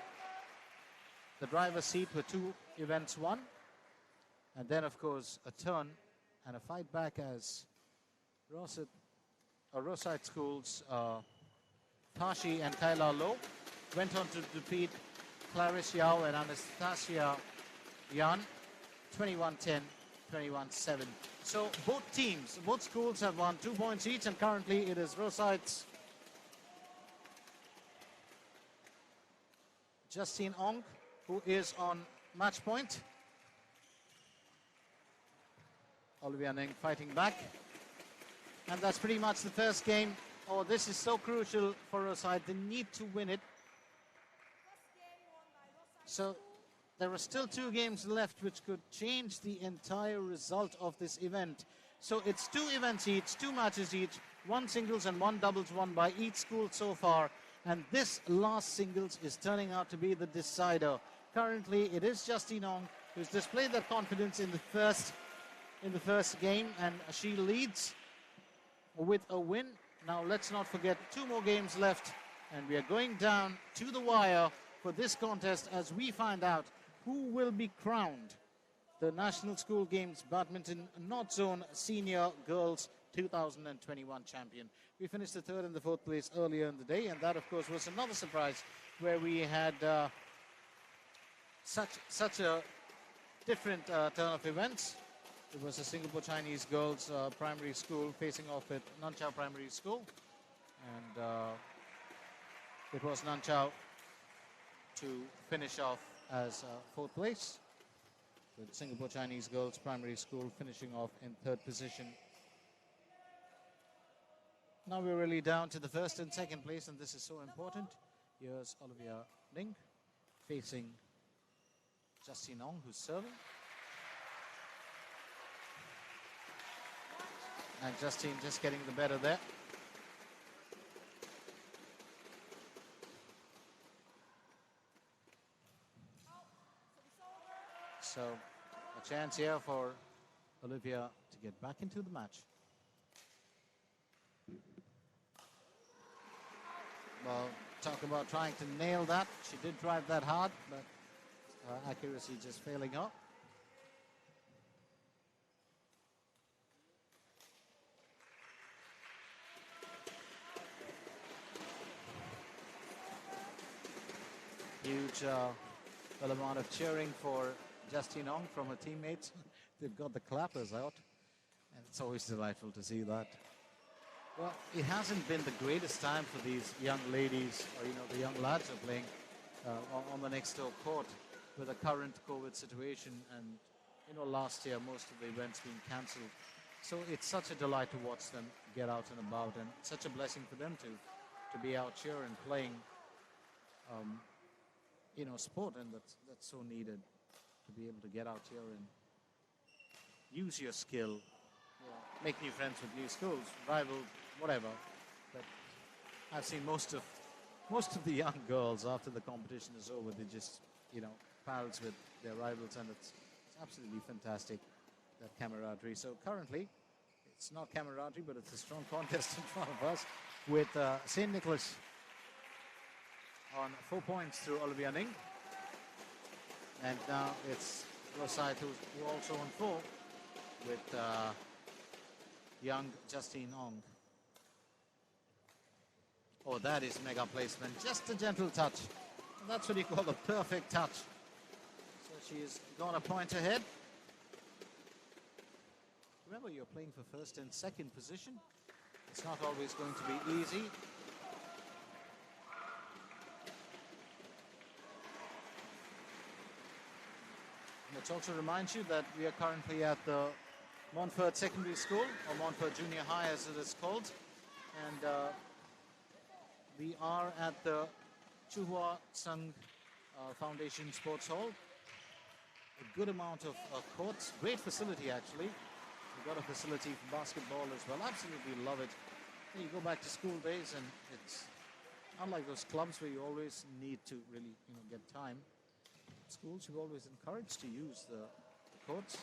Speaker 1: the driver's seat with 2 events won. And then, of course, a turn and a fight back as Rosyth School's Tashi and Kyla Low went on to defeat Clarice Yao and Anastasia Yan 21-10, 21-7. So both teams, both schools have won 2 points each, and currently it is Rosyth's Justine Ong who is on match point. Olivia Ning fighting back. And that's pretty much the first game. Oh, this is so crucial for Rosyth. They need to win it. So there are still 2 games left which could change the entire result of this event. So it's 2 events each, 2 matches each, 1 singles and 1 doubles won by each school so far. And this last singles is turning out to be the decider. Currently, it is Justine Ong who's displayed that confidence in the first game, and she leads with a win. Now, let's not forget 2 more games left, and we are going down to the wire for this contest as we find out who will be crowned the National School Games Badminton North Zone Senior Girls 2021 champion. We finished the 3rd and the 4th place earlier in the day, and that, of course, was another surprise where we had such a different turn of events. It was a Singapore Chinese girls primary school facing off with Nanchao Primary School, and it was Nanchao to finish off as 4th place, with Singapore Chinese girls primary school finishing off in 3rd position. Now we're really down to the 1st and 2nd place, and this is so important. Here's Olivia Ning facing Justine Ong, who's serving. And Justine just getting the better there. So a chance here for Olivia to get back into the match. Well, talk about trying to nail that. She did drive that hard, but accuracy just failing her. Huge amount of cheering for Justine Ong from her teammates. They've got the clappers out, and it's always delightful to see that. Well, it hasn't been the greatest time for these young ladies, or the young lads are playing on the next door court with the current COVID situation, and last year most of the events being cancelled. So it's such a delight to watch them get out and about, and such a blessing for them to be out here and playing sport, and that's so needed, to be able to get out here and use your skill, make new friends with new schools, rival, whatever. But I've seen most of the young girls after the competition is over, they just pals with their rivals, and it's absolutely fantastic, that camaraderie. So currently it's not camaraderie, but it's a strong contest in front of us with St. Nicholas on 4 points through Olivia Ning. And now it's Rosyth who also on 4 with young Justine Ong. Oh, that is mega placement. Just a gentle touch. And that's what you call a perfect touch. So She's gone a point ahead. Remember, you're playing for first and second position. It's not always going to be easy. Let's also remind you that we are currently at the Montfort Secondary School, or Montfort Junior High as it is called. And we are at the Chuhua Sung Foundation Sports Hall. A good amount of courts, great facility actually. We've got a facility for basketball as well. Absolutely love it. You go back to school days and it's unlike those clubs where you always need to really get time. Schools, you're always encouraged to use the courts.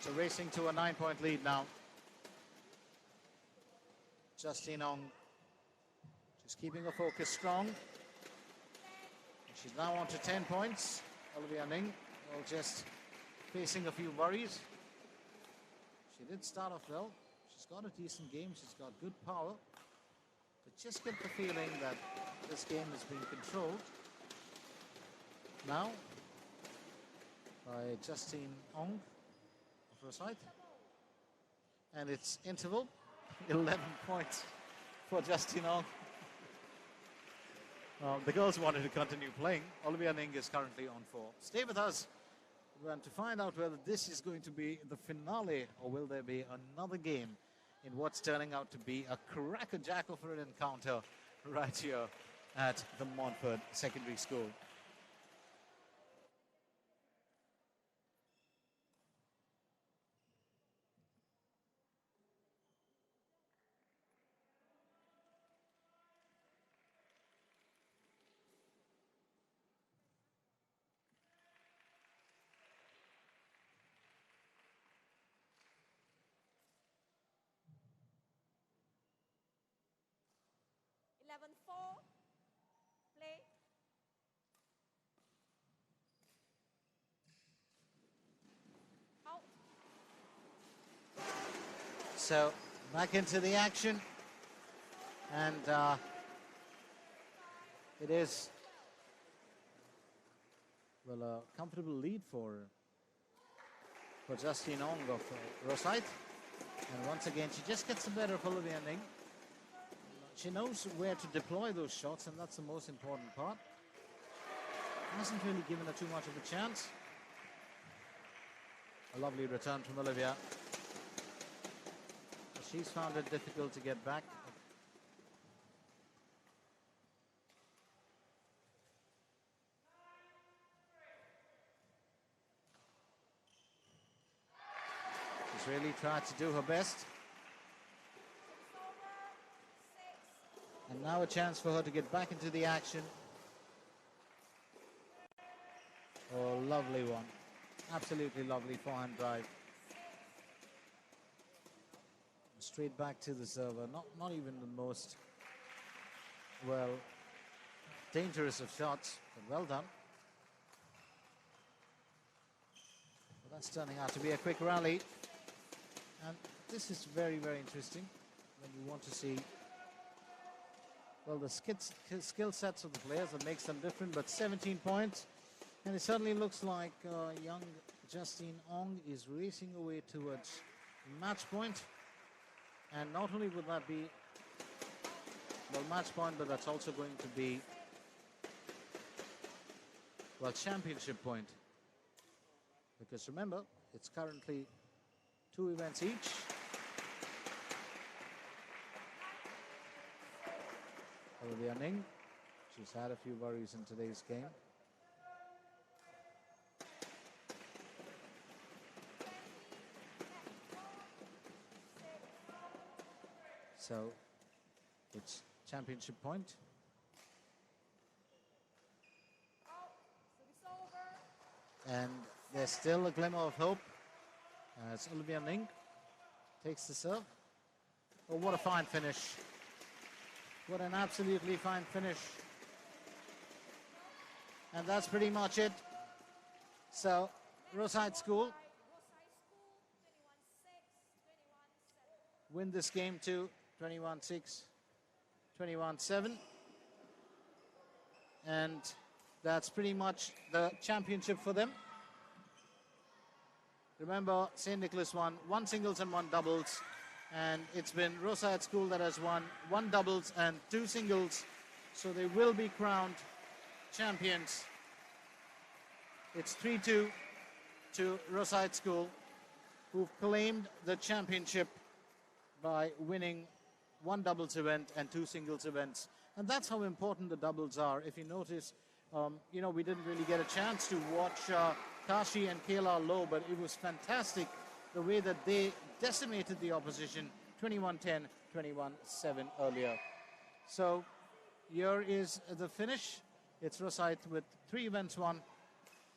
Speaker 1: So racing to a 9-point lead now. Justine Ong just keeping her focus strong. She's now on to 10 points. Olivia Ning, well, just facing a few worries. She did start off well. She's got a decent game. She's got good power. But just get the feeling that this game is being controlled now by Justine Ong of Rosyth. And it's interval, 11 points for Justine Ong. The girls wanted to continue playing. Olivia Ning is currently on 4. Stay with us. We want to find out whether this is going to be the finale or will there be another game in what's turning out to be a cracker-jacker for an encounter right here at the Montfort Secondary School.
Speaker 2: Play. Out.
Speaker 1: So back into the action, and it is a comfortable lead for Justine Ong of Rosyth. And once again, she just gets the better of Olivia Ning. She knows where to deploy those shots, and that's the most important part. Hasn't really given her too much of a chance. A lovely return from Olivia. But she's found it difficult to get back. She's really tried to do her best. And now a chance for her to get back into the action. Oh, lovely one. Absolutely lovely forehand drive. Straight back to the server. Not even the most, well, dangerous of shots, but well done. Well, that's turning out to be a quick rally. And this is very, very interesting when you want to see, well, the skill sets of the players that makes them different, but 17 points. And it certainly looks like young Justine Ong is racing away towards match point. And not only would that be, well, match point, but that's also going to be, well, championship point. Because remember, it's currently 2 events each. Olivia Ning, she's had a few worries in today's game. So it's championship point. And there's still a glimmer of hope as Olivia Ning takes the serve. Oh, what a fine finish. What an absolutely fine finish. And that's pretty much it. So, Rosyth School win this game to 21-6, 21-7. And that's pretty much the championship for them. Remember, St. Nicholas won 1 singles and 1 doubles. And it's been Rosyth School that has won 1 doubles and 2 singles. So they will be crowned champions. It's 3-2 to Rosyth School, who've claimed the championship by winning 1 doubles event and 2 singles events. And that's how important the doubles are. If you notice, you know, we didn't really get a chance to watch Kashi and Kayla Low, but it was fantastic the way that they decimated the opposition, 21-10, 21-7 earlier. So here is the finish. It's Rosyth with 3 events won,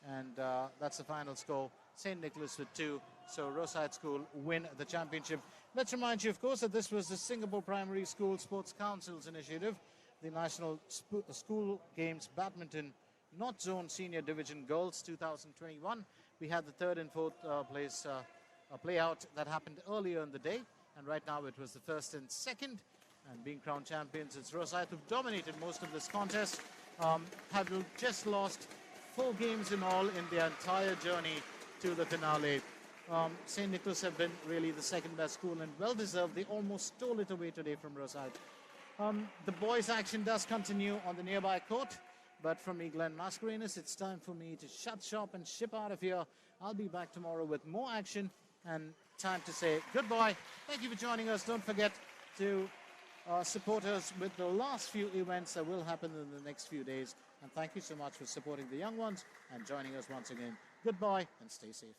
Speaker 1: and that's the final score. St. Nicholas with 2. So Rosyth School win the championship. Let's remind you, of course, that this was the Singapore Primary School Sports Council's initiative, the National School Games Badminton North Zone Senior Division Girls 2021. We had the 3rd and 4th place play out that happened earlier in the day, and right now it was the 1st and 2nd, and being crowned champions, it's Rosyth who've dominated most of this contest, have just lost 4 games in all in their entire journey to the finale. St. Nicholas have been really the 2nd best school and well deserved. They almost stole it away today from Rosyth. The boys' action does continue on the nearby court, but from me, Glenn Mascarenas, it's time for me to shut shop and ship out of here. I'll be back tomorrow with more action, and time to say goodbye. Thank you for joining us. Don't forget to support us with the last few events that will happen in the next few days. And thank you so much for supporting the young ones and joining us once again. Goodbye and stay safe.